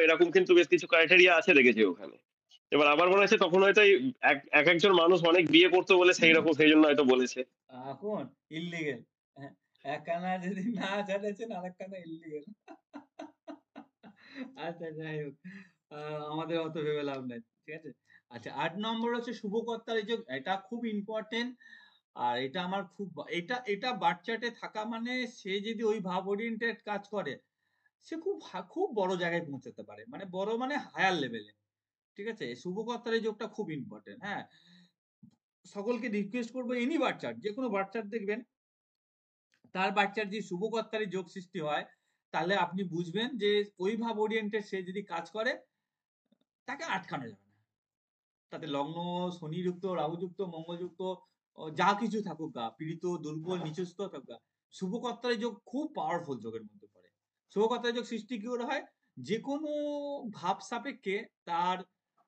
এরকম কিন্তু বেশ কিছু ক্রাইটেরিয়া আছে দেখেছি ওখানে। এবার আমার মনে হচ্ছে তখন হয়তো এই একেকজন মানুষ অনেক বিয়ে করতো বলে সেই জন্য হয়তো বলেছে। এখন ইল্লিগেল। হ্যাঁ, এক কানা যদি না ঝাড়েছেন আরেক কানা ইল্লিগেল। আচ্ছা যাই হোক। আ আমাদের অত ভেবে লাভ নাই। ঠিক আছে? আচ্ছা ৮ নম্বর হচ্ছে শুভ কর্তার এই যে এটা খুব ইম্পোর্টেন্ট। আর এটা আমার খুব এটা বার্থ চার্টে থাকা মানে সে যদি ওই ভাব ওরিয়েন্টেড কাজ করে, সে খুব বড় জায়গায় পৌঁছাতে পারে। মানে বড় মানে হায়ার লেভেলে। ঠিক আছে? শুভ কর্তার এই যোগটা খুব ইম্পোর্টেন্ট। হ্যাঁ? সকলকে রিকোয়েস্ট করব এনি বার্থ চার্ট যেকোনো বার্থ চার্ট দেখবেন তার বাচ্চার যে শুভ কর্তারই যোগ সৃষ্টি হয় তাহলে আপনি বুঝবেন যে ওই ভাব ওরিয়েন্টেড সে যদি কাজ করে তাকে আটকানো যাবে না। তাতে লগ্ন শনিযুক্ত রাহুযুক্ত মঙ্গলযুক্ত যা কিছু থাকুক গা পীড়িত দুর্বল নিচস্থ থাকুক গা শুভ কর্তার যোগ খুব পাওয়ারফুল যোগের মধ্যে পড়ে। শুভ কর্তার যোগ সৃষ্টি কি করে হয় যে কোনো ভাব সাপেক্ষে তার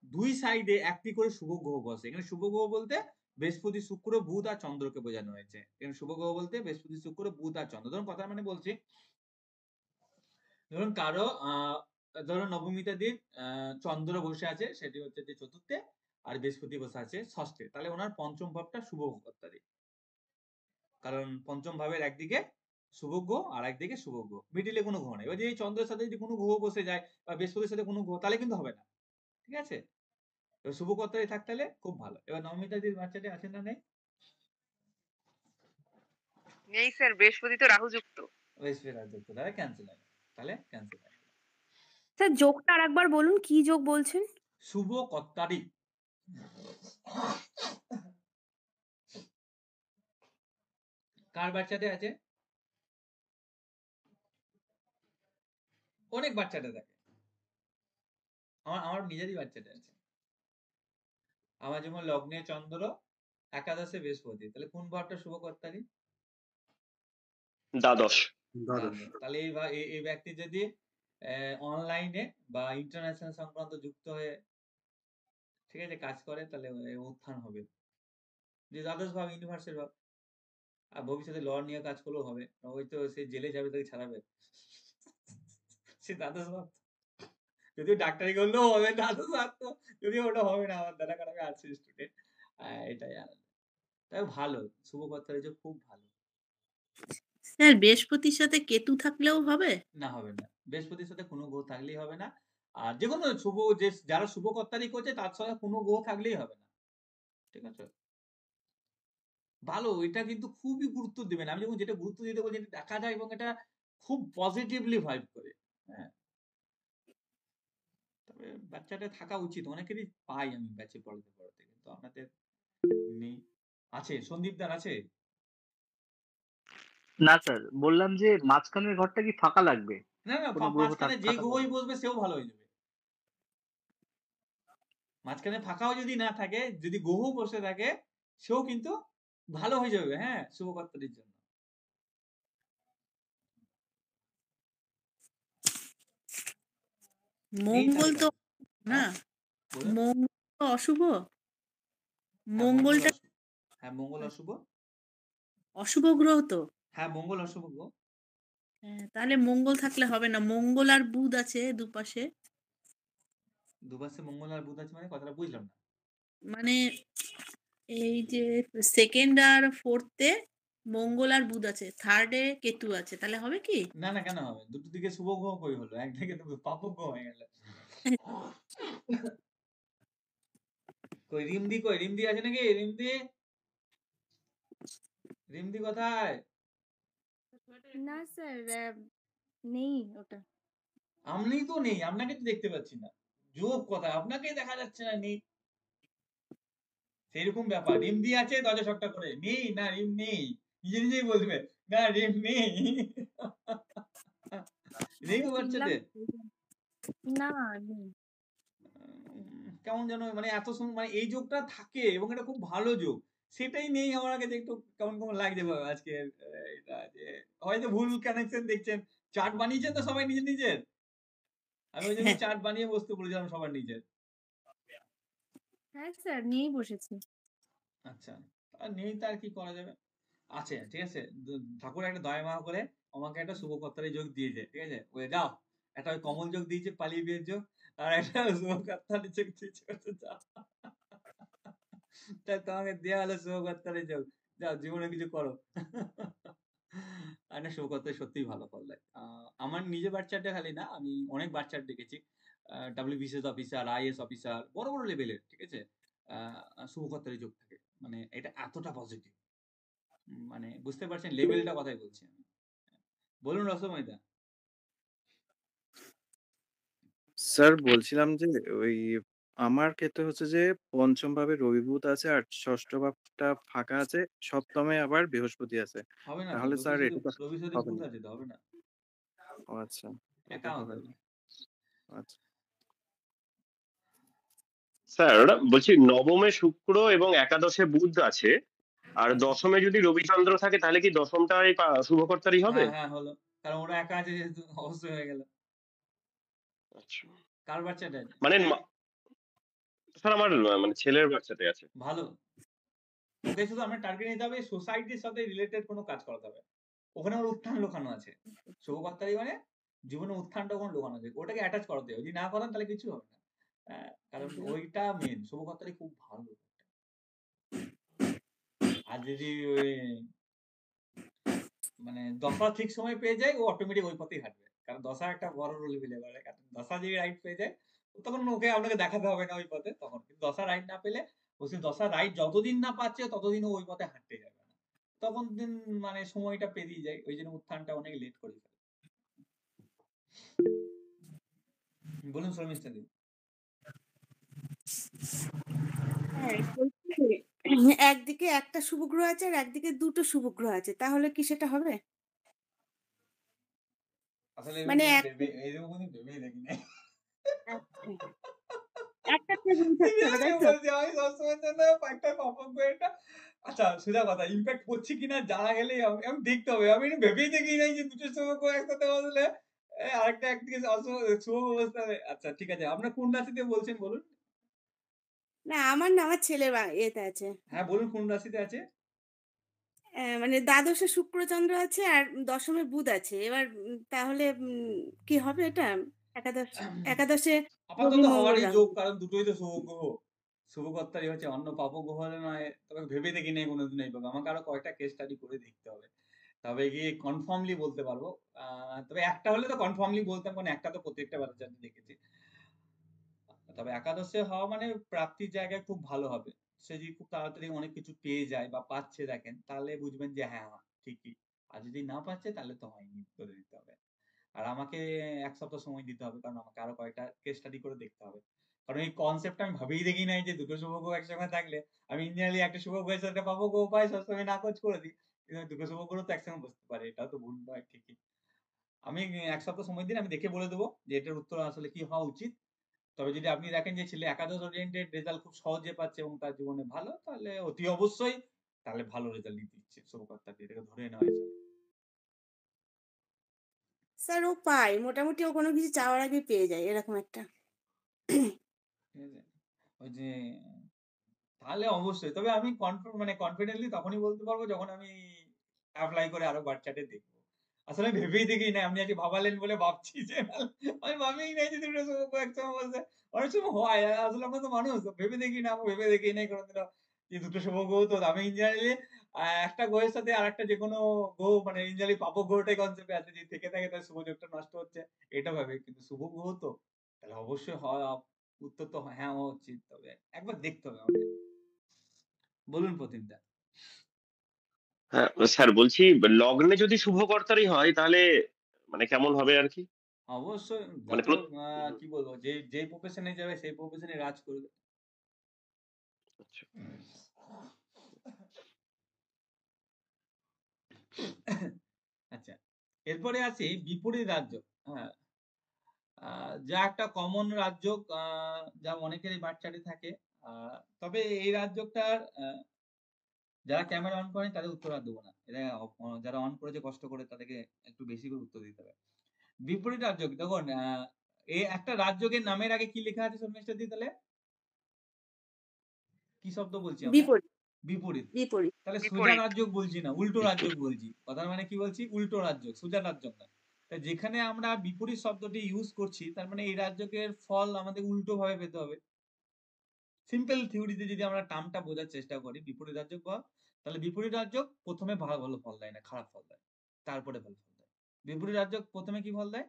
দুই সাইডে একটি করে শুভ গ্রহ বসে। এখানে শুভ গ্রহ বলতে বৃহস্পতি শুক্র বুধ আর চন্দ্রকে বোঝানো হয়েছে। এখানে শুভ গ্রহ বলতে বৃহস্পতি শুক্র বুধ আর চন্দ্র। ধরুন কথা মানে বলছি ধরুন কারো ধরুন নবমীতে দিন চন্দ্র বসে আছে সেটি হচ্ছে যে চতুর্থে আর বৃহস্পতি বসে আছে ষষ্ঠে তাহলে ওনার পঞ্চম ভাবটা শুভ কর্তারি। কারণ পঞ্চম ভাবের একদিকে শুভ গ্রহ আর একদিকে শুভ গ্রহ মিডিলে কোনো গ্রহ নেই। এবার যদি চন্দ্রের সাথে যদি কোনো গ্রহ বসে যায় বা বৃহস্পতির সাথে কোনো গ্রহ তাহলে কিন্তু হবে না। ঠিক আছে? এবার শুভ কর্তারি থাকতে হলে খুব ভালো। এবার নবমীতা দিদির বাচ্চাটি আছেন না নেই? নেই স্যার, বৃহস্পতি তো রাহুযুক্ত। বৃহস্পতি রাজযুক্ত তাহলে ক্যান্সেল হবে। তাহলে ক্যান্সেল হবে। স্যার যোগটা আরেকবার বলুন কি যোগ বলছেন? শুভ কর্তারি। কার বাচ্চাতে আছে? অনেক বাচ্চাটা থাকে। আমার নিজেরই বাচ্চাটা আছে। আমার যেমন লগ্নে চন্দ্র একাদশে বৃহস্পতি তাহলে কোন ভাবটা শুভ কর্তারি? দ্বাদশ। তাহলে এই ব্যক্তি যদি অনলাইনে বা ইন্টারন্যাশনাল সংক্রান্ত যুক্ত হয়ে ঠিক আছে কাজ করে তাহলে উত্থান হবে। যে দ্বাদশ ভাব ইউনিভার্সের ভাব আর ভবিষ্যতে ল নিয়ে কাজ করলেও হবে। হয়তো সে জেলে যাবে তাকে ছাড়াবে সে দ্বাদশ ভাব যদিও ডাক্তারি করলেও হবে দ্বাদশ ভাব তো যদিও ওটা হবে না আমার দাদা কারণে আছে স্টুডেন্ট এটাই আলাদা। তাই ভালো শুভ কর্তারি যে খুব ভালো। স্যার বৃহস্পতির সাথে কেতু থাকলেও হবে? না হবে না। বৃহস্পতির সাথে কোনো গ্রহ থাকলেই হবে না। আর যেকোনো শুভ যে যারা শুভ কর্তারি করছে তার সঙ্গে কোনো গ্রহ থাকলেই হবে না। ঠিক আছে? ভালো এটা কিন্তু খুবই গুরুত্ব দিবেন। আমি যখন যেটা গুরুত্ব দিতে বলছি এটা দেখা যায় এবং এটা খুব পজিটিভলি ভাইব করে। হ্যাঁ? তবে বাচ্চাটা থাকা উচিত। অনেকেরই পাই আমি ব্যাচে পড়াতে পড়াতে। কিন্তু আপনাদের নেই। আছে সন্দীপদার আছে? না স্যার বললাম যে মাঝখানের ঘরটা কি ফাঁকা লাগবে? না, না কোনো গ্রহ মাঝখানে যে থাকা গ্রহই যাবে? বসবে সেও ভালো হয়ে যাবে। মাঝখানে ফাঁকাও যদি না থাকে, যদি গ্রহ বসে থাকে সেও কিন্তু ভালো হয়ে যাবে। হ্যাঁ? শুভ কর্তারির জন্য। নেই মঙ্গল তাহলে তো কেন? না, হ্যাঁ? বলুন। মঙ্গল তো অশুভ। হ্যাঁ, মঙ্গল মঙ্গলটা অশুভ। হ্যাঁ, মঙ্গল অশুভ। অশুভ গ্রহ তো। হ্যাঁ, মঙ্গল অশুভ গ্রহ। হ্যাঁ, তাহলে মঙ্গল থাকলে হবে না। মঙ্গল আর বুধ আছে দুপাশে। দুপাশে মঙ্গল আর বুধ আছে মানে কথাটা বুঝলাম না। মানে এই যে সেকেন্ড আর ফোর্থে মঙ্গল আর বুধ আছে, থার্ডে কেতু আছে, তাহলে হবে কি? না, না কেন হবে? দুটো দিকে শুভ গ্রহ কই হলো? একদিকে তো পাপ গ্রহ হয়ে গেল। কই রিমদি কই? রিমদি আছে নাকি? রিমদি? রিমদি কোথায়? না স্যার নেই ওটা। আপনিই তো নেই। আপনাকে তো দেখতে পাচ্ছি না। যোগ কোথায়? আপনাকেই দেখা যাচ্ছে না নেই। সেরকম ব্যাপার। রিমদি আছে দরজা শকটা করে। নেই না রিম নেই। নিজে নিজেই বলবে না রিম নেই। নেই গো চিনলাম বাচ্চাতে। না নেই। কেমন যেন মানে এত মানে এই যোগটা থাকে এবং এটা খুব ভালো যোগ। সেটাই নেই আমার কাছে একটু কেমন কেমন লাগছে আজকে এটা যে হয়তো ভুল কানেকশন দেখছেন। চার্ট বানিয়েছেন তো সবাই নিজের নিজের? আমি ওই জন্য চার্ট বানিয়ে বসতে বলেছিলাম সবার নিজের। হ্যাঁ স্যার নিয়েই বসেছি। আচ্ছা আর নেই তার কি করা যাবে? আছে ঠিক আছে ঠাকুর একটা দয়া মায়া করে আমাকে একটা শুভ কর্তারি যোগ দিয়েছে ঠিক আছে বলে যাও একটা ওই কমল যোগ দিয়েছে পালিয়ে বিয়ের যোগ, আর একটা শুভকর্তালি যোগ দিয়েছে হচ্ছে যা। তাই তোমাকে দেওয়া হলো শুভকর্তালি যোগ, যাও জীবনে কিছু করো। আর না, শুভকর্তালি সত্যিই ভালো ফল দেয়। আমার নিজের বাচ্চাটা খালি না, আমি অনেক বাচ্চার দেখেছি, WBCS অফিসার, IAS অফিসার, বড় বড় লেভেলের, ঠিক আছে, শুভকর্তালি যোগ থাকে, মানে এটা এতটা পজিটিভ, মানে বুঝতে পারছেন লেভেলটা কথাই বলছি আমি। বলুন রসময়দা। স্যার বলছিলাম যে ওই আমার ক্ষেত্রে হচ্ছে যে পঞ্চম ভাবে রবি বুধ আছে আর ষষ্ঠ ভাবটা ফাঁকা আছে, সপ্তমে আবার বৃহস্পতি আছে। হবে না তো, তাহলে রবি স্যার শুধু এটা তো রবি শুধু হবে বুধ না। আছে তো, হবে না, ও আচ্ছা, এটা একা হবে হতে না। হবে। আচ্ছা স্যার বলছি নবমে শুক্র এবং একাদশে বুধ আছে, আর আচ্ছা, দশমে যদি রবিচন্দ্র থাকে তাহলে কি দশমটাই শুভকর্তারই হবে? হ্যাঁ হ্যাঁ হলো, কারণ ওরা একা আছে যেহেতু অবশ্যই হয়ে গেল। আচ্ছা, কার বাচ্চাটা আছে? মানে স্যার আমার মানে ছেলের বাচ্চাতে আছে। ভালো, ওকে শুধু আমরা টার্গেট নিতে হবে সোসাইটির সাথে রিলেটেড কোনো কাজ করাতে হবে, ওখানে ওর উত্থান লোকানো আছে, শুভকর্তারি মানে জীবনে উত্থানটা ওখানে লোকানো আছে, ওটাকে অ্যাটাচ করাতে হবে, যদি না করেন তাহলে কিছু হবে না। কারণ ওইটা মেন, শুভকর্তারি খুব ভালো। আর যদি ওই মানে দশা ঠিক সময় পেয়ে যায়, ও অটোমেটিক ওই পথেই হাঁটবে, কারণ দশা একটা বড় রোল প্লে করে, কারণ দশা যদি রাইট পেয়ে যায় তখন ওকে আপনাকে দেখাতে হবে না ওই পথে, তখন কিন্তু দশা রাইট না পেলে ও সে দশা রাইট যতদিন না পাচ্ছে ততদিন ও ওই পথে হাঁটতে যাবে না, তখন দিন মানে সময়টা পেরিয়ে যায়, ওই জন্য উত্থানটা অনেক লেট করে ফেলে। বলুন শর্মিষ্ঠা দি। হ্যাঁ, বলছি একদিকে একটা শুভ গ্রহ আছে আর একদিকে দুটো শুভ গ্রহ আছে, তাহলে কি সেটা হবে? আসলে মানে এরকম কোনো ভেবেই দেখি নাই। আচ্ছা, একটা গ্রহ থাকতে হবে, তাই সিরিয়াসলি তো? বলছি, আমি সবসময় জন্য একটা কমন করে এটা, আচ্ছা সোজা কথা, ইম্প্যাক্ট করছি কিনা জানা গেলেই আমি দেখতে হবে, আমি এটা ভেবেই দেখি নাই যে দুটো শুভ একসাথে বদলে আরেকটা একদিকে শুভ অবস্থা। আচ্ছা ঠিক আছে, আপনার কোন রাশিতে বলছেন বলুন। না, আমার না, আমার ছেলের ইয়েতে আছে। হ্যাঁ বলুন কোন রাশিতে আছে। মানে দ্বাদশে শুক্রচন্দ্র আছে আর দশমে বুধ আছে। এবার তাহলে কি হবে এটা? একাদশ একাদশে রবি আপাতত মঙ্গল হওয়ারই রাহু। যোগ, কারণ দুটোই তো শুভ গ্রহ, শুভকর্তারই হচ্ছে, অন্য পাপ গ্রহ হলে নয়, তবে ভেবে দেখি নাই কোনোদিন এইভাবে, আমাকে আরো কয়েকটা কেস স্টাডি করে দেখতে হবে, তবে গিয়ে কনফার্মলি বলতে পারবো। তবে একটা হলে তো কনফার্মলি বলতাম, কারণ একটা তো প্রত্যেকটা বাচ্চাতে দেখেছি। তবে একাদশে হওয়া মানে প্রাপ্তির জায়গায় খুব ভালো হবে, সে যদি খুব তাড়াতাড়ি অনেক কিছু পেয়ে যায় বা পাচ্ছে দেখেন, তাহলে বুঝবেন যে হ্যাঁ হ্যাঁ ঠিকই, আর যদি না পাচ্ছে তাহলে তো হয়নি, করে দিতে হবে। আর আমাকে ১ সপ্তাহ সময় দিতে হবে, কারণ আমাকে আরো কয়েকটা কেস স্টাডি করে দেখতে হবে, কারণ এই কনসেপ্ট আমি ভাবেই দেখি নাই যে দুটো শুভগ্রহ একসঙ্গে থাকলে, আমি ইঞ্জিনিয়ারলি একটা শুভগ্রহের সাথে পাবো গ্রহ পাই, সবসময় নাকচ করে দিই, কিন্তু দুটো শুভগ্রহ তো একসঙ্গে বসতে পারে, এটাও তো ভুল নয় ঠিকই। আমি ১ সপ্তাহ সময় দিন, আমি দেখে বলে দেবো যে এটার উত্তর আসলে কি হওয়া উচিত। তবে যদি আপনি দেখেন যে ছেলে একাদশ ওরিয়েন্টেড রেজাল্ট খুব সহজে পাচ্ছে এবং তার জীবনে ভালো, তাহলে অতি অবশ্যই তাহলে ভালো রেজাল্ট দিচ্ছে শুভকর্তা দিয়ে, এটাকে ধরে নেওয়া যায়। স্যার ও পায়, মোটামুটি ও কোনো কিছু চাওয়ার আগে পেয়ে যায়, এরকম একটা। ঠিক আছে, ওই যে তাহলে অবশ্যই, তবে আমি মানে কনফিডেন্টলি তখনই বলতে পারবো যখন আমি অ্যাপ্লাই করে আরো বাচ্চাদের দেখবো, আসলে ভেবেই দেখি না, আপনি আজকে ভাবালেন বলে ভাবছি যে আমি ভাবেই নাই যে দুটো শুভ একসঙ্গে বলছে, অনেক সময় হয়, আসলে আমরা তো মানুষ, ভেবে দেখি না, ভেবে দেখি নাই কোনোদিনও যে দুটো শুভ গ্রহ, তো আমি ইঞ্জিনিয়ারিং একটা গ্রহের সাথে আর একটা যে কোনো গ্রহ, মানে ইঞ্জিনিয়ারিং পাপ গ্রহটাই কনসেপ্টে আছে, যে থেকে থাকে তার শুভ যোগটা নষ্ট হচ্ছে, এটা ভাবে, কিন্তু শুভ গ্রহ তো তাহলে অবশ্যই হওয়া, উত্তর তো হ্যাঁ হওয়া উচিত, তবে একবার দেখতে হবে আমাকে। বলুন প্রতিমদা। হ্যাঁ স্যার বলছি লগ্নে যদি শুভকর্তারই হয় তাহলে মানে কেমন হবে আর কি? অবশ্যই মানে যত কি বলবো, যে যে প্রফেশনে যাবে সেই প্রফেশনে রাজ করবে। আচ্ছা। আচ্ছা, এরপরে আসি বিপরীত রাজ্য। হ্যাঁ, যা একটা কমন রাজ্য, যা অনেকেরই বাচ্চাটি থাকে, তবে এই রাজ্যটার যারা ক্যামেরা অন করেন তাদের উত্তর আর দেবো না, এরা যারা অন করেছে কষ্ট করে তাদেরকে একটু বেশি করে উত্তর দিতে হবে। বিপরীত রাজ্য দেখুন, এই একটা রাজ্যের নামের আগে কি লেখা আছে শর্মিষ্ঠা দি, তাহলে কি শব্দ বলছি আমরা? বিপরীত। বিপরীত। বিপরীত। তাহলে সোজা বিপরীত। রাজ্য বলছি না, উল্টো রাজ্য বলছি, কথার মানে কি বলছি, উল্টো রাজ্য, সোজা রাজ্য না। তা যেখানে আমরা বিপরীত শব্দটি ইউজ করছি তার মানে এই রাজ্যকের ফল আমাদের উল্টো ভাবে পেতে হবে। সিম্পল থিওরিতে যদি আমরা টার্মটা বোঝার চেষ্টা করি বিপরীত রাজ্যক বা, তাহলে বিপরীত রাজ্যক প্রথমে ভালো ফল দেয় না, খারাপ ফল দেয়, তারপরে ভালো ফল দেয়। বিপরীত রাজ্যক প্রথমে কি ফল দেয়?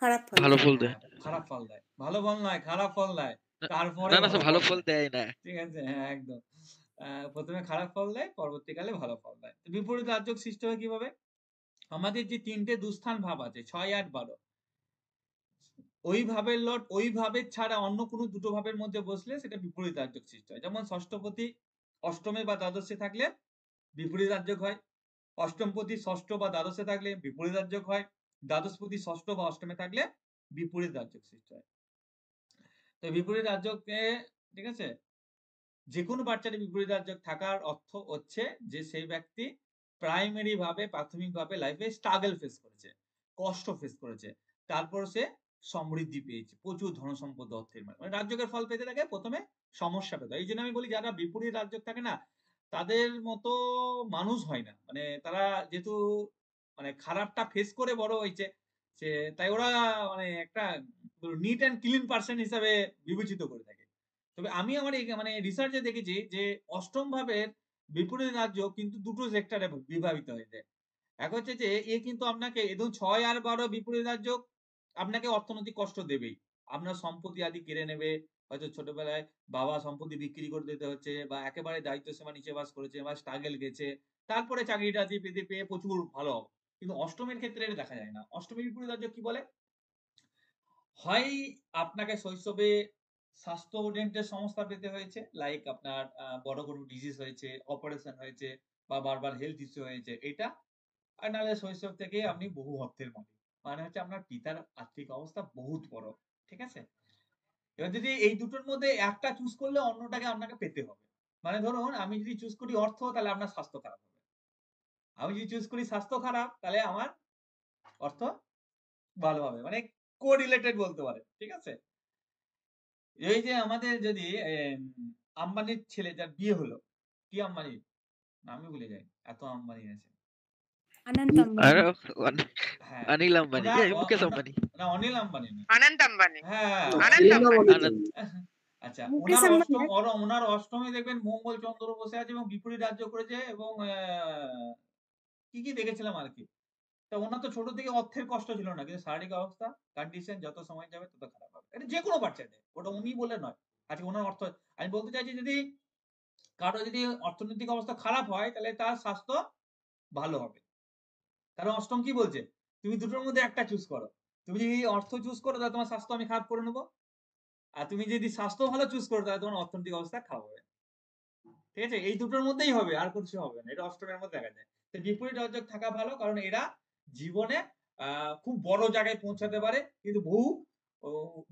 খারাপ ফল ভালো দেয়। ফল দেয়। খারাপ ফল দেয়, ভালো ফল নয়, খারাপ ফল দেয়, না তারপরে না না ভালো স্যার, ভালো ফল ফল দেয়। দেয় না। ঠিক আছে, হ্যাঁ একদম। প্রথমে খারাপ ফল দেয়, পরবর্তীকালে ভালো ফল দেয়। তো বিপরীত রাজ্যক সৃষ্টি হয় কিভাবে? আমাদের যে তিনটে দুস্থান ভাব আছে 6, 8, 12, ওই ভাবের লট ওই ভাবের ছাড়া অন্য কোনো দুটো ভাবের মধ্যে বসলে সেটা বিপরীত রাজ্যক সৃষ্টি হয়। যেমন ষষ্ঠপতি অষ্টমে বা দ্বাদশে থাকলে বিপরীত রাজ্যক হয়, অষ্টমপতি ষষ্ঠ বা দ্বাদশে থাকলে বিপরীত রাজ্যক হয়, দ্বাদশপতি ষষ্ঠ বা অষ্টমে থাকলে বিপরীত রাজ্যক সৃষ্টি হয়। তো বিপরীত রাজ্যকে, ঠিক আছে, যে কোনো বাচ্চার বিপরীত রাজ্যক থাকার অর্থ হচ্ছে যে সেই ব্যক্তি প্রাইমারি ভাবে প্রাথমিকভাবে লাইফে স্ট্রাগল ফেস করেছে, কষ্ট ফেস করেছে, তারপর সে সমৃদ্ধি পেয়েছে, প্রচুর ধন সম্পদ অর্থের মানে রাজ্যকের ফল পেতে থাকে প্রথমে সমস্যা পেতে হয়। এই জন্য আমি বলি যারা বিপরীত রাজ্যক থাকে না তাদের মতো মানুষ হয় না, মানে তারা যেহেতু মানে খারাপটা ফেস করে বড় হয়েছে সে, তাই ওরা মানে একটা নিট অ্যান্ড ক্লিন পার্সন হিসাবে বিবেচিত করে থাকে। তবে আমি আমার মানে রিসার্চে দেখেছি যে অষ্টম ভাবের বিপরীত রাজ্য কিন্তু দুটো সেক্টরে বিভাজিত হয়ে যায়। এক হচ্ছে যে এ কিন্তু আপনাকে একদম 6 আর 12 বিপরীত রাজ্য আপনাকে অর্থনৈতিক কষ্ট দেবেই, আপনার সম্পত্তি আদি কেড়ে নেবে, হয়তো ছোটবেলায় বাবা সম্পত্তি বিক্রি করে দিতে হচ্ছে বা একেবারে দায়িত্ব সীমা নিচে বাস করেছে বা স্ট্রাগল গেছে, তারপরে চাকরিটা পেয়ে প্রচুর ভালো হবে। কিন্তু অষ্টমের ক্ষেত্রে এটা দেখা যায় না। অষ্টমীর বিপরীত রাজ্য কি বলে? হয় আপনাকে শৈশবে স্বাস্থ্য ওরিয়েন্টেড সমস্যা পেতে হয়েছে, লাইক আপনার বড় কোনো ডিজিজ হয়েছে, অপারেশন হয়েছে বা বারবার হেলথ ইস্যু হয়েছে, এটা। আর নাহলে শৈশব থেকে আপনি বহু অর্থের মালিক, মানে হচ্ছে আপনার পিতার আর্থিক অবস্থা বহুত বড়। ঠিক আছে, এবার যদি এই দুটোর মধ্যে একটা চুজ করলে অন্যটাকে আপনাকে পেতে হবে। মানে ধরুন আমি যদি চুজ করি অর্থ তাহলে আপনার স্বাস্থ্য খারাপ হবে, আমি যদি চুজ করি স্বাস্থ্য খারাপ তাহলে আমার অর্থ ভালো হবে, মানে কো রিলেটেড বলতে পারে। ঠিক আছে, এই যে আমাদের যদি আম্বানির ছেলে যার বিয়ে হলো, কি আম্বানি আমি ভুলে যাই, এত আম্বানি আছে। অনন্ত আর আম্বানি। হ্যাঁ, অনিল আম্বানি, মুকেশ আম্বানি। না অনিল আম্বানি না, অনন্ত আম্বানি। হ্যাঁ অনন্ত আম্বানি। আনন্দ। আচ্ছা, মুকেশ ওনার আম্বানি না? ওনার অষ্টমে দেখবেন মঙ্গল চন্দ্র বসে আছে এবং বিপরীত রাজ্য করেছে এবং কি দেখেছিলাম আর কি। তা ওনার তো ছোট থেকে অর্থের কষ্ট ছিল না, কিন্তু শারীরিক অবস্থা কন্ডিশন যত সময় যাবে তত খারাপ হবে। এটা যে কোনো বাচ্চাদের, ওটা উনি বলে নয়। আজকে ওনার অর্থ, আমি বলতে চাইছি যদি কারো যদি অর্থনৈতিক অবস্থা খারাপ হয় তাহলে তার স্বাস্থ্য ভালো হবে। কারণ অষ্টম কি বলছে, তুমি দুটোর মধ্যে একটা চুজ করো, তুমি যদি অর্থ চুজ করো তাহলে তোমার স্বাস্থ্য আমি খারাপ করে নেবো, আর তুমি যদি স্বাস্থ্য ভালো চুজ করো তাহলে তোমার অর্থনৈতিক অবস্থা খারাপ হবে। ঠিক আছে, এই দুটোর মধ্যেই হবে, আর কিছু হবে না, এটা অষ্টমের মধ্যে দেখা যায়। তো বিপরীত রাজ্যক থাকা ভালো, কারণ এরা জীবনে খুব বড় জায়গায় পৌঁছাতে পারে, কিন্তু বহু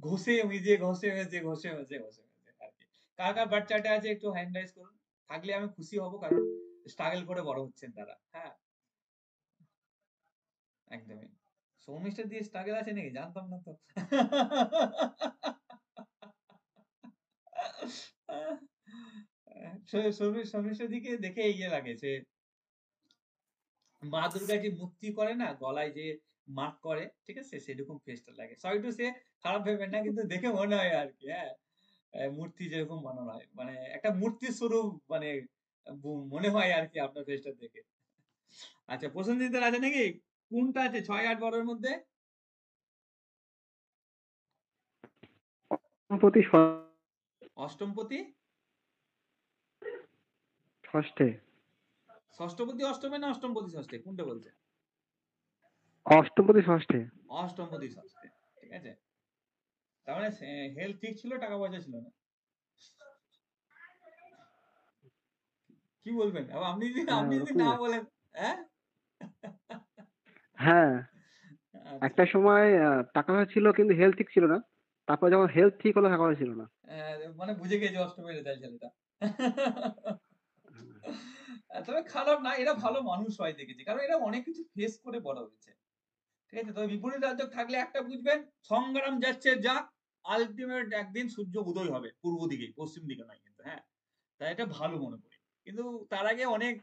ঘষে মেজে আর কি। কার কার বাচ্চাটা আছে একটু হ্যান্ড রাইজ করুন, থাকলে আমি খুশি হব, কারণ স্ট্রাগল করে বড় হচ্ছেন তারা। হ্যাঁ একদমই। সৌমিষ্টার দিয়ে স্ট্রাগল আছে নাকি জানতাম না তো। সৌমিষ্টার দিকে দেখে ইয়ে লাগে সে মা দুর্গা যে মূর্তি করে না গলায় যে মাক করে, ঠিক আছে, সেরকম ফেসটা লাগে। সরি টু সে, খারাপ ভেবেন না, কিন্তু দেখে মনে হয় আর কি। হ্যাঁ, মূর্তি যেরকম বানানো হয়, মানে একটা মূর্তি স্বরূপ, মানে মনে হয় আর কি আপনার ফেসটা দেখে। আচ্ছা, প্রসেনজিতের আছে নাকি? কোনটা আছে 6, 8, 12 মধ্যে? অষ্টমপতি ষষ্ঠে। ষষ্ঠপতি অষ্টমে না অষ্টমপতি ষষ্ঠে, কোনটা বলছে? অষ্টমপতি ষষ্ঠে। অষ্টমপতি ষষ্ঠে, ঠিক আছে। তার মানে হেলথ ঠিক ছিল, টাকা পয়সা ছিল না। কি বলবেন আপনি যদি না বলেন? হ্যাঁ, একটা সময় টাকা পয়সা ছিল কিন্তু হেলথ ঠিক ছিল না, তারপর যখন হেলথ ঠিক হলো টাকা পয়সা ছিল না। মানে বুঝে গেছে অষ্টমের রেজাল্ট ছেলেটা। তবে খারাপ না, এরা ভালো মানুষ হয় দেখেছি, কারণ এরা অনেক কিছু ফেস করে বড় হয়েছে। ঠিক আছে, তবে বিপরীত রাজ্য থাকলে একটা বুঝবেন, সংগ্রাম যাচ্ছে যাক, আলটিমেট একদিন সূর্য উদয় হবে পূর্ব দিকে, পশ্চিম দিকে নয় কিন্তু। হ্যাঁ, তাই এটা ভালো মনে করি, কিন্তু তার আগে অনেক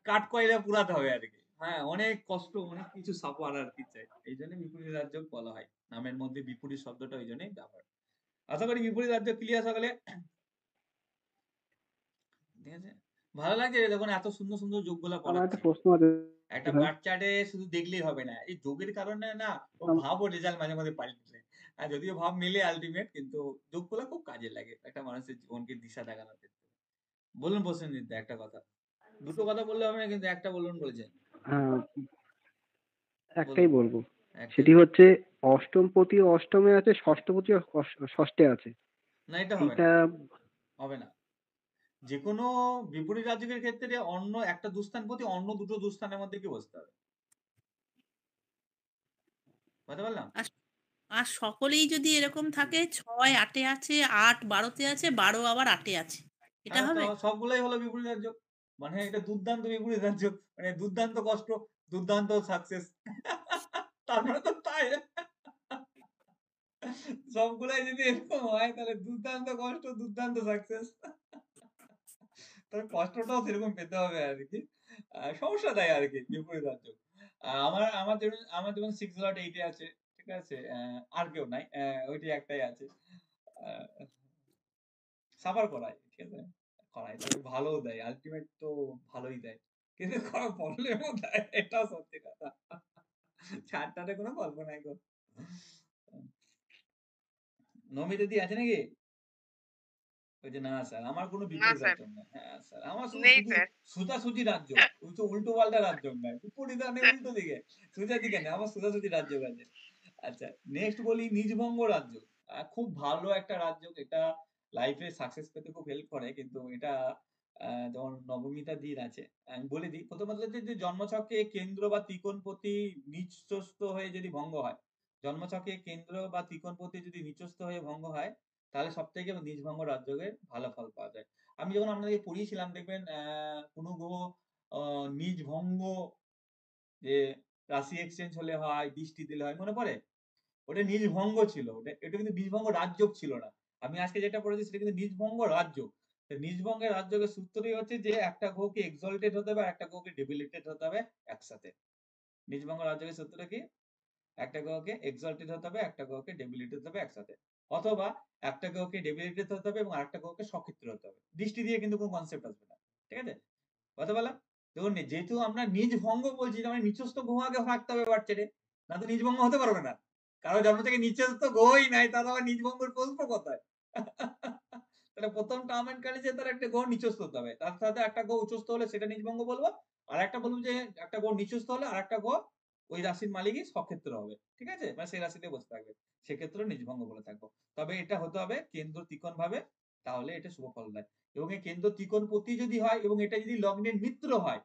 কাঠ কয়লা পুরাতে হবে আর কি। হ্যাঁ, অনেক কষ্ট, অনেক কিছু সাফার আর কি চাই। এই জন্য বিপরীত রাজযোগ বলা হয়। নামের মধ্যে বিপরীত শব্দটা ওই জন্যই ব্যবহার। আশা করি বিপরীত রাজযোগ ক্লিয়ার সকলে। ঠিক আছে? ভালো লাগছে যখন এত সুন্দর সুন্দর যোগগুলা আমার একটা পড়াচ্ছি। প্রশ্ন আছে একটা স্যার। বার্থ চার্টে শুধু দেখলেই হবে না। এই যোগের কারণে না ও আম ভাব ও রেজাল্ট মাঝে মাঝে পাল্টে যায়। আর যদিও ভাব মিলে আল্টিমেট, কিন্তু যোগগুলা খুব কাজে লাগে একটা মানুষের জীবনকে দিশা দেখানোর ক্ষেত্রে। বলুন প্রসেনজিৎ দা একটা কথা। দুটো কথা বললে হবে না, কিন্তু একটা বলুন বলেছেন। হ্যাঁ, একটাই বলুন। বলবো। একটাই সেটি বলুন। হচ্ছে অষ্টমপতি অষ্টমে আছে, ষষ্ঠপতি ষষ্ঠে আছে। না, এটা হবে না। এইটা হবে না। যেকোনো বিপরীত রাজযোগের ক্ষেত্রে অন্য একটা দুস্থানপতি অন্য দুটো দুস্থানের মধ্যে কি বসতে হবে। বুঝতে পারলাম? আর আর সকলেই যদি এরকম থাকে ৬ ৮ এ আছে, ৮ ১২ তে আছে, ১২ আবার ৮ এ আছে। এটা হ্যাঁ, তো হবে? সবগুলাই হলো বিপরীত রাজযোগ। মানে এটা দুর্দান্ত বিপরীত রাজযোগ। মানে দুর্দান্ত কষ্ট, দুর্দান্ত সাকসেস। তার মানে তো তাই। সবগুলাই যদি এরকম হয় তাহলে দুর্দান্ত কষ্ট, দুর্দান্ত সাকসেস। তবে কষ্টটাও সেরকম পেতে হবে আর কি। সমস্যা তাই আর কি বিপরীত রাজযোগ। আমার যেমন 6 লট 8 এ আছে। ঠিক আছে? আর কেউ নাই। ওইটাই একটাই আছে। আ সাফার করায়। ঠিক আছে? করায়। তবে ভালোও দেয়। আল্টিমেট তো ভালোই দেয়। কিন্তু প্রবলেমও দেয়। এটাও সত্যি কথা। ছাড়-টাড়ের কোনো গল্প নাই গো। নমি দিদি আছে নাকি? ওই যে না স্যার, আমার কোনো না বিপরীত স্যার, রাজযোগ নাই। হ্যাঁ স্যার, আমার শুধু নেই শুধু স্যার। সোজাসুজি রাজযোগ। ওই তো উল্টো-পাল্টা রাজযোগ নাই। বিপরীত মানে উল্টো দিকে। সোজা দিকে না, আমার সোজাসুজি রাজযোগ আছে। আচ্ছা, নেক্সট বলি নিজভঙ্গ রাজযোগ। খুব ভালো একটা রাজযোগ। এটা লাইফে সাকসেস পেতে খুব হেল্প করে। কিন্তু এটা যেমন নবমিতা দিন আছে। আমি বলে দিই। প্রথমত হচ্ছে যে জন্মছকে কেন্দ্র বা ত্রিকোণপতি নিচস্থ হয়ে যদি ভঙ্গ হয়, জন্মছকে কেন্দ্র বা ত্রিকোণপতি যদি নিচস্থ হয়ে ভঙ্গ হয়, তাহলে সবথেকে নিজভঙ্গ রাজযোগের ভালো ফল পাওয়া যায়। আমি যখন আপনাদেরকে পড়িয়েছিলাম দেখবেন কোন গ্রহ নিজভঙ্গ যে রাশি এক্সচেঞ্জ হলে হয়, দৃষ্টি দিলে হয়, মনে পড়ে? ওটা নিজভঙ্গ ছিল। এটা কিন্তু নিজভঙ্গ রাজযোগ ছিল না। আমি আজকে যেটা পড়েছি সেটা কিন্তু নিজভঙ্গ রাজযোগ। তো নিজভঙ্গের রাজযোগের সূত্রই হচ্ছে যে একটা গ্রহকে এক্সalted হতে হবে আর একটা গ্রহকে debilitated হতে হবে একসাথে। নিজভঙ্গ রাজযোগের সূত্রটা কি? একটা গ্রহকে এক্সalted হতে হবে, একটা গ্রহকে debilitated হতে হবে একসাথে। অথবা একটা গ্রহকে debilitated হতে হবে এবং আরেকটা গ্রহকে সক্ষেত্র হতে হবে। দৃষ্টি দিয়ে কিন্তু কোনো কনসেপ্ট আসবে না। ঠিক আছে? বুঝতে পারলাম? দেখুন যেহেতু আমরা নিজভঙ্গ বলছি তার মানে নিচস্থ গ্রহ আগে থাকতে হবে বার্থ চার্টে। না তো নিজভঙ্গ হতে পারবে না। কারো জন্ম থেকে নিচস্থ গ্রহই নাই, তাহলে আবার নিজভঙ্গের প্রশ্ন কোথায়? তাহলে প্রথম টার্ম এন্ড কন্ডিশন তার একটা গ্রহ নিচস্থ হতে হবে। তার সাথে একটা গ্রহ উচ্চস্থ হলে সেটা নিজভঙ্গ বলবো। আর একটা বলবো যে একটা গ্রহ নিচস্থ হলে আর একটা গ্রহ ওই রাশির মালিকই সক্ষেত্র হবে। ঠিক আছে? মানে সেই রাশিতে বসে থাকবে। সেক্ষেত্রে নিজভঙ্গ বলে থাকবো। তবে এটা হতে হবে কেন্দ্র ত্রিকোণ ভাবে, তাহলে এটা শুভ ফল দেয়। এবং এই কেন্দ্র ত্রিকোণপতি যদি হয় এবং এটা যদি লগ্নের মিত্র হয়,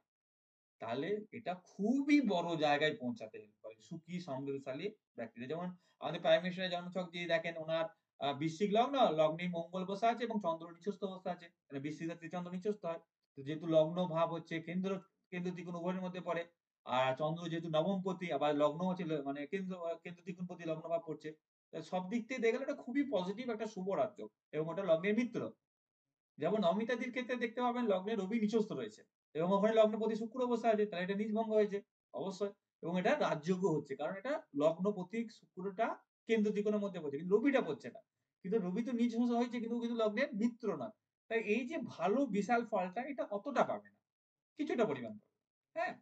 তাহলে এটা খুবই বড় জায়গায় পৌঁছাতে হেল্প করে। সুখী সমৃদ্ধশালী ব্যক্তিরা, যেমন আমাদের প্রাইম মিনিস্টারের জন্মছক দিয়ে দেখেন ওনার বৃশ্চিক লগ্ন, লগ্নে মঙ্গল বসে আছে এবং চন্দ্র নিচস্থ অবস্থা আছে। মানে বৃশ্চিক ত্রিচন্দ্র নিচস্থ হয়। তো যেহেতু লগ্ন ভাব হচ্ছে কেন্দ্র কেন্দ্র ত্রিকোণ উভয়ের মধ্যে পড়ে, আর চন্দ্র যেহেতু নবমপতি আবার লগ্ন হচ্ছে মানে কেন্দ্র ত্রিকোণপতি লগ্ন ভাব পড়ছে, সব দিক থেকে দেখলে এটা খুবই পজিটিভ একটা শুভ রাজ্য এবং ওটা লগ্নের মিত্র। যেমন অমিতাদির ক্ষেত্রে দেখতে পাবেন লগ্নে রবি নিচস্থ রয়েছে এবং ওখানে লগ্নপতি শুক্র বসে আছে, তাহলে এটা নিজভঙ্গ হয়েছে অবশ্যই। এবং এটা রাজযোগ্য হচ্ছে কারণ এটা লগ্নপতি শুক্রটা কেন্দ্র ত্রিকোণের মধ্যে পড়ছে, কিন্তু রবিটা পড়ছে না। কিন্তু রবি তো নিজ হয়েছে কিন্তু লগ্নের মিত্র নয়। তাই এই যে ভালো বিশাল ফলটা এটা অতটা পাবে না, কিছুটা পরিমাণ পাবে। হ্যাঁ,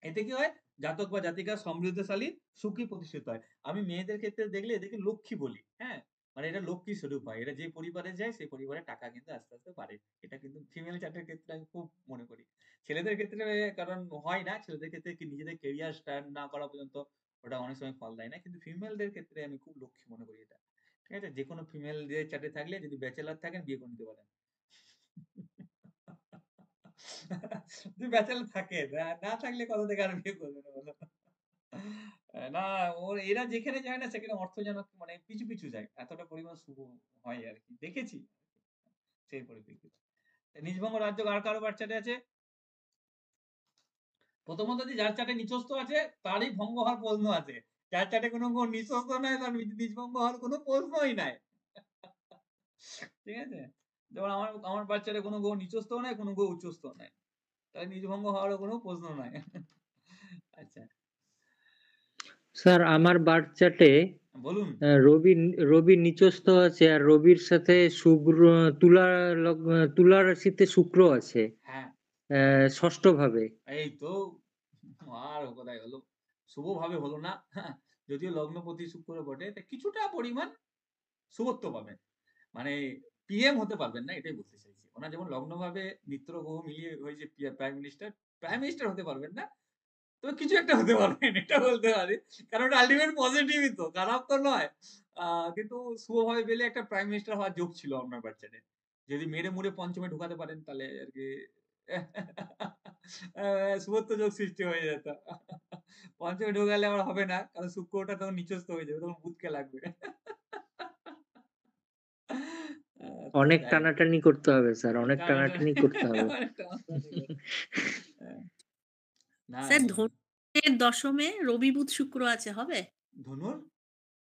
এতে কি হয়, জাতক বা জাতিকা সমৃদ্ধশালী সুখী প্রতিষ্ঠিত হয়। আমি মেয়েদের ক্ষেত্রে দেখলে এদেরকে লক্ষ্মী বলি। হ্যাঁ, মানে এটা লক্ষ্মী স্বরূপ হয়। এটা যে পরিবারে যায় সেই পরিবারে টাকা কিন্তু আস্তে আস্তে বাড়ে। এটা কিন্তু ফিমেল চার্টের ক্ষেত্রে আমি খুব মনে করি। ছেলেদের ক্ষেত্রে কারণ হয় না, ছেলেদের ক্ষেত্রে কি নিজেদের কেরিয়ার স্টার্ট না করা পর্যন্ত ওটা অনেক সময় ফল দেয় না, কিন্তু ফিমেলদের ক্ষেত্রে আমি খুব লক্ষ্মী মনে করি এটা। ঠিক আছে? যে কোনো ফিমেলদের চার্টে থাকলে যদি ব্যাচেলর থাকেন বিয়ে করে নিতে পারেন। যদি ব্যাচেলর থাকে, না থাকলে কথা থেকে আর বিয়ে করবেন বলো? না, এরা যেখানে যায় না সেখানে অর্থ যেন মানে পিছু পিছু যায়। এতটা পরিমাণ শুভ হয় আরকি। দেখেছি সেই পরিপ্রেক্ষিতে। নিজভঙ্গ রাজ্য আর কারো বাচ্চাটা আছে? প্রথমত যে যার চার্টে নিচস্থ আছে তারই ভঙ্গ হওয়ার প্রশ্ন আছে। যার চার্টে কোনো নিচস্থ নাই তার নিজভঙ্গ হওয়ার কোনো প্রশ্নই নাই। ঠিক আছে? যেমন আমার বাচ্চাটা কোনো গ্রহ নিচস্থও নাই, কোনো গ্রহ উচ্চস্থও নাই। তাহলে নিজভঙ্গ হওয়ারও কোনো প্রশ্ন নাই। আচ্ছা স্যার আমার বার্থ চার্টে বলুন। রবি নিচস্থ আছে আর রবির সাথে তুলা রাশিতে শুক্র আছে হ্যাঁ ৬ষ্ঠ ভাবে। এই তো আর কোথায় হলো, শুভভাবে হলো না। যদিও লগ্নপতি শুক্র বটে, তা কিছুটা পরিমাণ শুভত্ব পাবেন, মানে পিএম হতে পারবেন না, এটাই বলতে চাইছি। ওনার যেমন লগ্নভাবে মিত্র গ্রহ মিলিয়ে হয়েছে প্রাইম মিনিস্টার হতে পারবেন না, তবে কিছু একটা হতে পারবেন, এটা বলতে পারি, কারণ আলটিমেট পজিটিভই তো, খারাপ তো নয়। কিন্তু শুভভাবে পেলে একটা প্রাইম মিনিস্টার হওয়ার যোগ ছিল আপনার বাচ্চাদের, যদি মেরে মুড়ে পঞ্চমে ঢুকাতে পারেন তাহলে আর কি শুভত্ব যোগ সৃষ্টি হয়ে যেত। পঞ্চমে ঢোকালে আবার হবে না, কারণ শুক্রটা তখন নিচস্থ হয়ে যাবে, তখন বুধকে লাগবে। তো অনেক যাই হোক, টানাটানি করতে হবে স্যার, অনেক টানাটানি করতে হবে। অনেক টানাটানি করতে হবে। না স্যার ধনুর দশমে রবি বুধ শুক্র আছে, হবে? ধনুর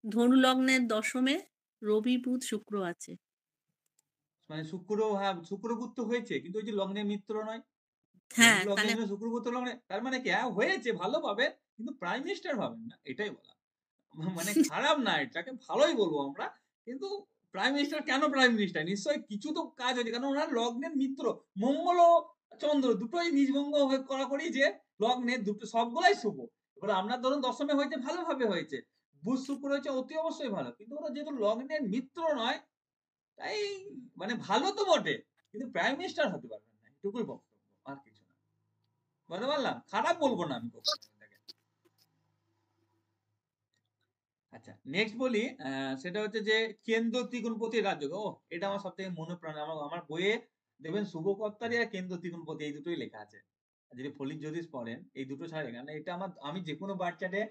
ধনু লগ্নের দশমে রবি বুধ শুক্র আছে। মানে শুক্র, হ্যাঁ শুক্রগুপ্ত হয়েছে, কিন্তু ওই যে লগ্নের মিত্র নয়, হ্যাঁ লগ্নের তাহলে জন্য শুক্রগুপ্ত লগ্নে, তার মানে কি হ্যাঁ হয়েছে, ভালো পাবেন, কিন্তু প্রাইম মিনিস্টার পাবেন না, এটাই বলা। মানে খারাপ না, এটাকে ভালোই বলবো আমরা, কিন্তু প্রাইম মিনিস্টার কেন প্রাইম মিনিস্টার, নিশ্চয়ই কিছু তো কাজ হয়েছে, কারণ ওনার লগ্নের মিত্র মঙ্গল ও চন্দ্র দুটোই নিজভঙ্গ করা করি, যে লগ্নের দুটো সবগুলাই শুভ। এবার আপনার ধরুন দশমে হয়েছে, ভালোভাবে হয়েছে, বুধ শুক্র হয়েছে, অতি অবশ্যই ভালো, কিন্তু ওরা যেহেতু লগ্নের মিত্র নয়, তাই মানে ভালো তো বটে, কিন্তু প্রাইম মিনিস্টার হতে পারবেন না, এটুকুই বক্তব্য, আর কিছু না। বুঝতে পারলাম, খারাপ বলবো না আমি কখনো এটাকে। আচ্ছা নেক্সট বলি, সেটা হচ্ছে যে কেন্দ্র ত্রিকোণপতি রাজযোগ। ও এটা আমার সব থেকে মনে প্রাণ, আমার বইয়ে দেখবেন শুভকর্তারি আর কেন্দ্র ত্রিকোণপতি এই দুটোই লেখা আছে, যদি ফলিক জ্যোতিষ পড়েন এই দুটো ছাড়া লেখা না। এটা আমি যে কোনো বাচ্চাটে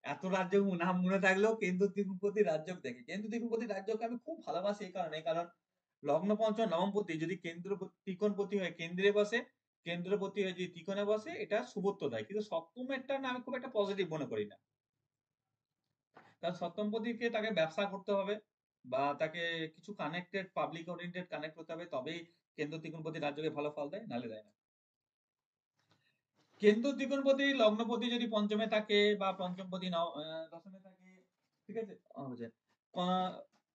এত রাজ্য নাম মনে থাকলেও কেন্দ্র ত্রিকোণপতি রাজযোগ দেখে, কেন্দ্র ত্রিকোণপতি রাজযোগকে আমি খুব ভালোবাসি এই কারণ লগ্ন পঞ্চম নবমপতি যদি কেন্দ্র ত্রিকোণপতি হয়ে কেন্দ্রে বসে, কেন্দ্রপতি হয়ে যদি ত্রিকোণে বসে, এটা শুভত্ব দেয়, কিন্তু সপ্তমেরটা না আমি খুব একটা পজিটিভ মনে করি না, কারণ সপ্তমপতিকে তাকে ব্যবসা করতে হবে, বা তাকে কিছু কানেক্টেড পাবলিক ওরিয়েন্টেড কানেক্ট করতে হবে, তবেই কেন্দ্র ত্রিকোণপতি রাজ্যকে ভালো ফল দেয়, নাহলে দেয় না। কেন্দ্র ত্রিকোণপতি লগ্নপতি যদি পঞ্চমে থাকে বা পঞ্চমপতি দশমে থাকে, ঠিক আছে,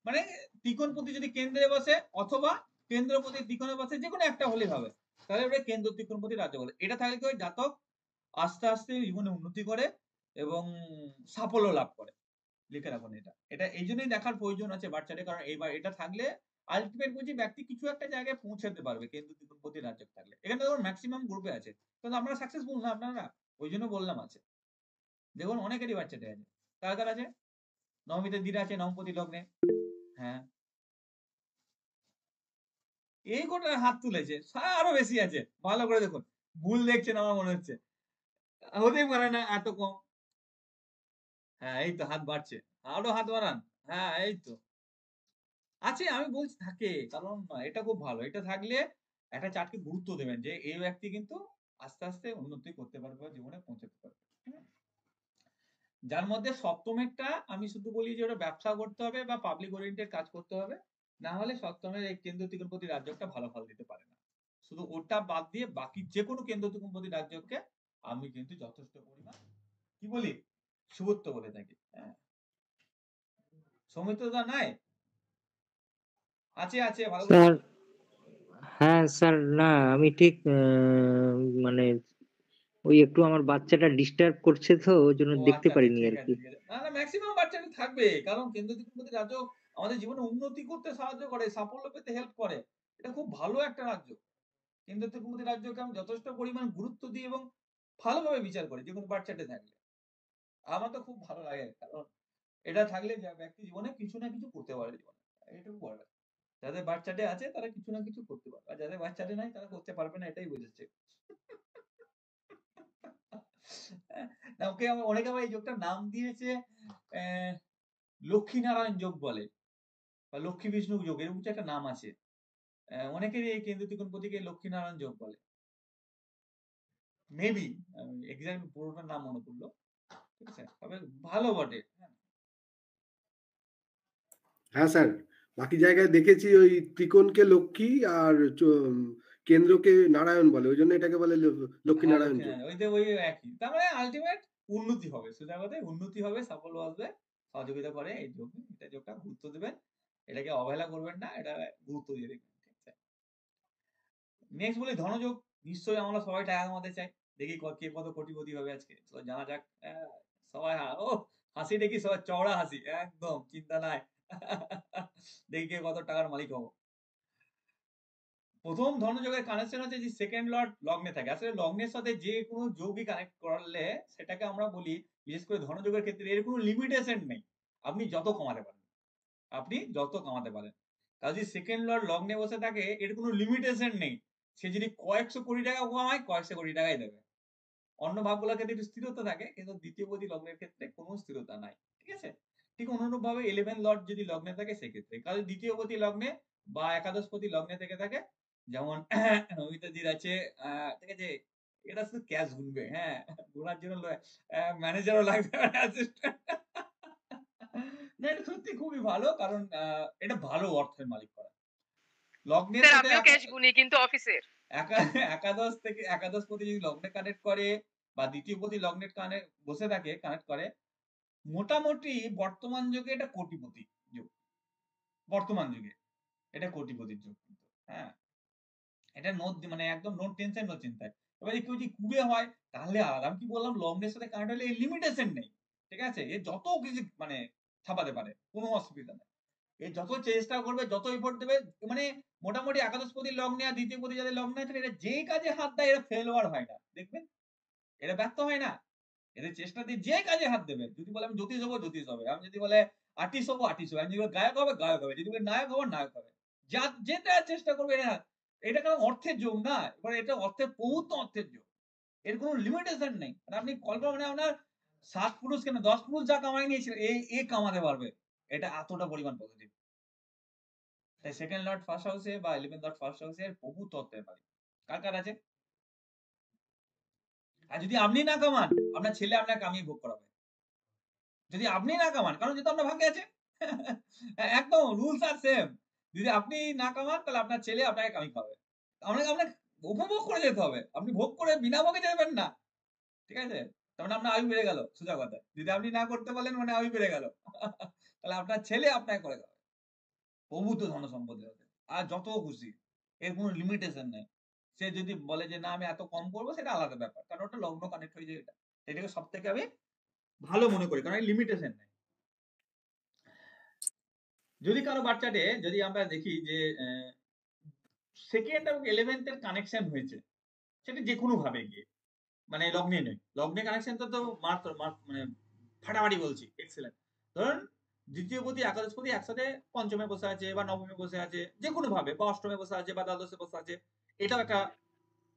মানে ত্রিকোণপতি যদি কেন্দ্রে বসে অথবা কেন্দ্রপতি ত্রিকোণে বসে, যে কোনো একটা হলেই হবে, তাহলে ওটা কেন্দ্র ত্রিকোণপতি রাজ্য বলে। এটা থাকলে কি জাতক আস্তে আস্তে জীবনে উন্নতি করে এবং সাফল্য লাভ করে, লিখে রাখুন এটা, এটা এই জন্যই দেখার প্রয়োজন আছে বাচ্চাদের, কারণ এইবার এটা থাকলে আলটিমেট বুঝি ব্যক্তি কিছু একটা জায়গায় পৌঁছাতে পারবে, কেন্দ্র ত্রিকোণপতি রাজ্য থাকলে। এখানে দেখুন ম্যাক্সিমাম গ্রুপে আছে, কিন্তু আপনারা সাকসেসফুল না, আপনারা ওই জন্য বললাম আছে, দেখুন অনেকেরই বাচ্চাদের আছে। কার কার আছে? নবমীতে দিন আছে, নবমপতি লগ্নে, হ্যাঁ এই কটা হাত তুলেছে, আরো বেশি আছে, ভালো করে দেখুন, ভুল দেখছেন আমার মনে হচ্ছে, হতেই পারে না এত কম। হ্যাঁ এই তো হাত বাড়ছে, আরো হাত বাড়ান, হ্যাঁ এই তো আছে, আমি বলছি থাকে, কারণ এটা খুব ভালো, এটা থাকলে একটা চার্টকে গুরুত্ব দেবেন যে এই ব্যক্তি কিন্তু আস্তে আস্তে উন্নতি করতে পারবে বা জীবনে পৌঁছাতে পারবে। যার মধ্যে সপ্তমেরটা আমি শুধু বলি যে ওটা ব্যবসা করতে হবে বা পাবলিক ওরিয়েন্টেড কাজ করতে হবে, না হলে সপ্তমের এই কেন্দ্র ত্রিকোণপতি রাজ্যটা ভালো ফল দিতে পারে না। শুধু ওটা বাদ দিয়ে বাকি যে কোনো কেন্দ্র ত্রিকোণপতি রাজ্যকে আমি কিন্তু যথেষ্ট পরিমাণ কি বলি শুভত্ব বলে থাকি। হ্যাঁ সৌমিত্রদা নাই? আছে আছে, ভালো করে স্যার হ্যাঁ স্যার, না আমি ঠিক মানে ওই একটু আমার বাচ্চাটা ডিস্টার্ব করছে তো ওই জন্য ও দেখতে আচ্ছা আচ্ছা, পারিনি ঠিক আর আছে কি। ঠিক আছে, না না ম্যাক্সিমাম বাচ্চাদের থাকবে, কারণ কেন্দ্র ত্রিকোণপতি রাজ্য আমাদের জীবনে উন্নতি করতে সাহায্য করে, সাফল্য পেতে হেল্প করে, এটা খুব ভালো একটা রাজ্য। কেন্দ্র ত্রিকোণপতি রাজ্যকে আমি যথেষ্ট পরিমাণ গুরুত্ব দিই এবং ভালোভাবে বিচার করি যে কোনো বাচ্চাটে থাকলে, আমার তো খুব ভালো লাগে, কারণ এটা থাকলে ব্যক্তি জীবনে কিছু না কিছু করতে পারে জীবনে, এটুকু বলে। যাদের বাচ্চাটে আছে তারা কিছু না কিছু করতে পারবে, আর যাদের বাচ্চাটে নাই তারা করতে পারবে না, এটাই বুঝেছে। না ওকে অনেকে আবার এই যোগটার নাম দিয়েছে লক্ষ্মীনারায়ণ যোগ বলে, বা লক্ষ্মী বিষ্ণু যোগ, এরকম কিছু একটা নাম আছে। অনেকেরই এই কেন্দ্র ত্রিকোণপতিকে লক্ষ্মীনারায়ণ যোগ বলে, মেবি এক্সাক্ট পুরোটার নাম মনে পড়লো, ঠিক আছে, তবে ভালো বটে। হ্যাঁ স্যার, বাকি জায়গায় দেখেছি ওই ত্রিকোণকে লক্ষ্মী আর কেন্দ্রকে নারায়ণ বলে, ওই জন্য এটাকে বলে লক্ষ্মী হ্যাঁ নারায়ণ যোগ। লক্ষ্মীনারায়ণ ওই একই, তার মানে আলটিমেট উন্নতি হবে, সোজা কথায় উন্নতি হবে, সাফল্য আসবে, সহযোগিতা করে এই যোগ, এটা যোগটা গুরুত্ব দেবেন, এটাকে অবহেলা করবেন না, এটা গুরুত্ব দিয়ে দেখবেন। ঠিক আছে, নেক্সট বলি ধনযোগ। নিশ্চয়ই আমরা সবাই টাকা কামাতে চাই, দেখি কে কত কোটিপতি হবে আজকে, চলো জানা যাক। সবাই ও হাসি দেখি সবাই চওড়া হাসি, একদম চিন্তা নাই। দেখি কে কত টাকার মালিক হবো। প্রথম ধনযোগের কানেকশন হচ্ছে যে সেকেন্ড লর্ড লগ্নে থাকে। আসলে লগ্নের সাথে যে কোনো যোগই কানেক্ট করলে সেটাকে আমরা বলি, বিশেষ করে ধনযোগের ক্ষেত্রে এর কোনো লিমিটেশন নেই, আপনি যত কমাতে পারেন, আপনি যত কামাতে পারেন। কাজে যদি সেকেন্ড লর্ড লগ্নে বসে থাকে এর কোনো লিমিটেশন নেই, সে যদি কয়েকশো কোটি টাকা কামায় কয়েকশো কোটি টাকাই দেবে। অন্য ভাবগুলোর ক্ষেত্রে একটু স্থিরতা থাকে, কিন্তু দ্বিতীয় পতি লগ্নের ক্ষেত্রে কোনো স্থিরতা নাই। ঠিক আছে, ঠিক অনুরূপ ভাবে 11 লর্ড যদি লগ্নে থাকে সেক্ষেত্রে, কাজে দ্বিতীয় পতি লগ্নে বা একাদশ পতি লগ্নে থেকে থাকে, যেমন নমিতাজির আছে, ঠিক আছে, এটা শুধু ক্যাশ গুনবে, হ্যাঁ গোনার জন্য ম্যানেজারও লাগবে, অ্যাসিস্ট্যান্ট। না এটা সত্যি খুবই ভালো, কারণ এটা ভালো অর্থের মালিক করা। লগ্নের স্যার সাথে আমিও ক্যাশ গুনি কিন্তু অফিসের। একাদশ থেকে একাদশ পতি যদি লগ্নে কানেক্ট করে বা দ্বিতীয় পতি লগ্নে বসে থাকে কানেক্ট করে, মোটামুটি বর্তমান যুগে এটা কোটিপতি যুগ, বর্তমান যুগে এটা কোটিপতির যুগ কিন্তু, হ্যাঁ এটা মানে একদম নো টেনশন নো চিন্তায়। এবার কেউ যদি কুড়ে হয় তাহলে আলাদা, আমি কি বললাম লগ্নের সাথে কানেক্ট হলে লিমিটেশন নেই, ঠিক আছে, এ যত কিছু মানে ছাপাতে পারে, কোনো অসুবিধা নেই, এ যত চেষ্টা করবে যত এফোর্ট দেবে, মানে মোটামুটি একাদশপতি লগ্নে আর দ্বিতীয় পতি যাদের লগ্নে আছে এটা যেই কাজে হাত দেয় এরা ফেলোয়ার হয় না, দেখবেন এরা ব্যর্থ হয় না, এদের চেষ্টা দিয়ে যে কাজে হাত দেবে। যদি বলে আমি জ্যোতিষ হবো জ্যোতিষ হবে, আমি যদি বলে আর্টিস্ট হবো আর্টিস্ট হবে, আমি যদি বলে গায়ক হবে গায়ক হবে, যদি বলে নায়ক হবো নায়ক হবে, যা যেটা চেষ্টা করবে এরা। এটা কারণ অর্থের যোগ না, এবার এটা অর্থের বহুত অর্থের যোগ, এর কোনো লিমিটেশন নেই। মানে আপনি কল্পনা, মানে আপনার 7 পুরুষ কেন 10 পুরুষ যা কামাই নিয়েছিল এ কামাতে পারবে, এটা এতটা পরিমাণ পজিটিভ। তাই সেকেন্ড লর্ড ফার্স্ট হাউসে বা 11 লর্ড ফার্স্ট হাউসে বহু তত্ত্বের পারে। কার কার আছে? আর যদি আপনি না কামান আপনার ছেলে আপনাকে কামিয়ে ভোগ করাবে, যদি আপনি না কামান, কারণ যেহেতু আপনার ভাগ্যে আছে। একদম রুলস আর সেম, যদি আপনি না কামান তাহলে আপনার ছেলে আপনাকে কামি খাবে, আপনাকে আপনাকে উপভোগ করে যেতে হবে, আপনি ভোগ করে বিনা ভোগে যাবেন না, ঠিক আছে, তার মানে আপনার আয়ু বেড়ে গেল, সোজা কথা, যদি আপনি না করতে পারলেন মানে আয়ু বেড়ে গেল। তাহলে আপনার ছেলে আপনাকে করে দেবে, প্রভূত ধন সম্পদের হবে, আর যত খুশি, এর কোনো লিমিটেশন নেই। সে যদি বলে যে না আমি এত কম করবো সেটা আলাদা ব্যাপার, কারণ ওটা লগ্ন কানেক্ট হয়ে যায়, এটা এটাকে সব থেকে আমি ভালো মনে করি, কারণ লিমিটেশন নেই। যদি কারো বাচ্চাটে যদি আমরা দেখি যে সেকেন্ড এবং 11th এর কানেকশন হয়েছে, সেটা যে কোনো ভাবে গিয়ে, মানে লগ্নে নয়, লগ্নে কানেকশন তো মাত্র মানে ফাটাফাটি বলছি এক্সেলেন্ট। ধরুন দ্বিতীয় পতি একাদশ পতি একসাথে পঞ্চমে বসে আছে বা নবমে বসে আছে, যে কোনো ভাবে, বা অষ্টমে বসে আছে বা দ্বাদশে বসে আছে, এটাও একটা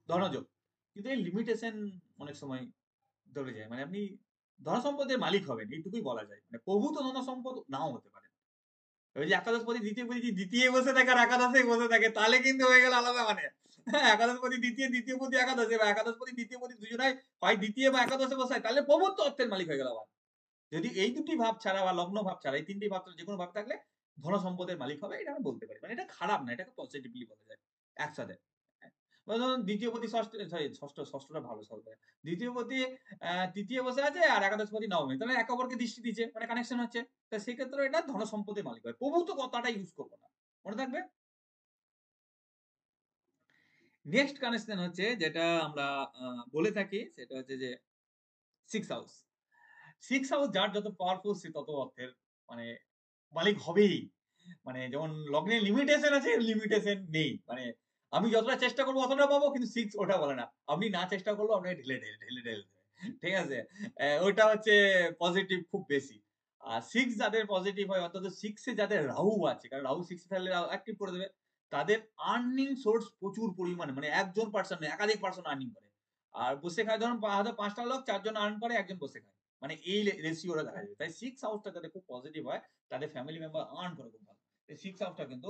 ধনযোগ। কিন্তু এই লিমিটেশন অনেক সময় ধরে যায়, মানে আপনি ধন সম্পদের মালিক হবেন এইটুকুই বলা যায়, মানে প্রভূত ধন সম্পদ নাও হতে পারে। ওই যে একাদশ পতি দ্বিতীয় পতি দ্বিতীয় বসে থাকে আর একাদশে বসে থাকে, তাহলে কিন্তু হয়ে গেল আলাদা, মানে একাদশ পতি দ্বিতীয়, দ্বিতীয় পতি একাদশে, বা একাদশ পতি দ্বিতীয় পতি দুজনাই হয় দ্বিতীয় বা একাদশে বসায়, তাহলে প্রভূত অর্থের মালিক হয়ে গেল আবার। যদি এই দুটি ভাব ছাড়া বা লগ্ন ভাব ছাড়া এই তিনটি ভাব যে কোনো ভাব থাকলে ধন সম্পদের মালিক হবে, এটা আমি বলতে পারি, মানে এটা খারাপ না, এটাকে পজিটিভলি বলা যায় একসাথে। ধরুন দ্বিতীয় পতি ষষ্ঠ, সরি ষষ্ঠটা ভালো সলভ, দ্বিতীয় পতি তৃতীয় বসে আছে আর একাদশ পতি নবমী, তাহলে একে অপরকে দৃষ্টি দিচ্ছে, মানে কানেকশন হচ্ছে, তা সেক্ষেত্রে এটা ধন সম্পদের মালিক হয়। প্রভূত কথাটা ইউজ করবো না, মনে থাকবে। নেক্সট কানেকশন হচ্ছে যেটা আমরা বলে থাকি, সেটা হচ্ছে যে 6 হাউস। 6 হাউস যার যত পাওয়ারফুল সে তত অর্থের মানে মালিক হবেই, মানে যেমন লগ্নের লিমিটেশন আছে লিমিটেশন নেই, মানে আমি যতটা চেষ্টা করবো অতটা পাবো, কিন্তু 6 ওটা বলে না, আপনি না চেষ্টা করলেও আপনাকে ঢেলে ঢেলে ঢেলে ঢেলে দেবে, ঠিক আছে, ওইটা হচ্ছে পজিটিভ খুব বেশি। আর 6 যাদের পজিটিভ হয়, অর্থাৎ 6 এ যাদের রাহু আছে, কারণ রাহু 6 থাকলে অ্যাক্টিভ করে দেবে, তাদের আর্নিং সোর্স প্রচুর পরিমাণে, মানে একজন পার্সন নয় একাধিক পার্সন আর্নিং করে। আর বসে খায়, ধরুন হয়তো 5টা লোক 4 জন আর্ন করে, একজন বসে খায়, মানে এই রেশিওটা দেখা যায়। তাই 6 হাউসটা যাদের খুব পজিটিভ হয় তাদের ফ্যামিলি মেম্বার আর্ন করে খুব ভালো, 6 হাউসটা কিন্তু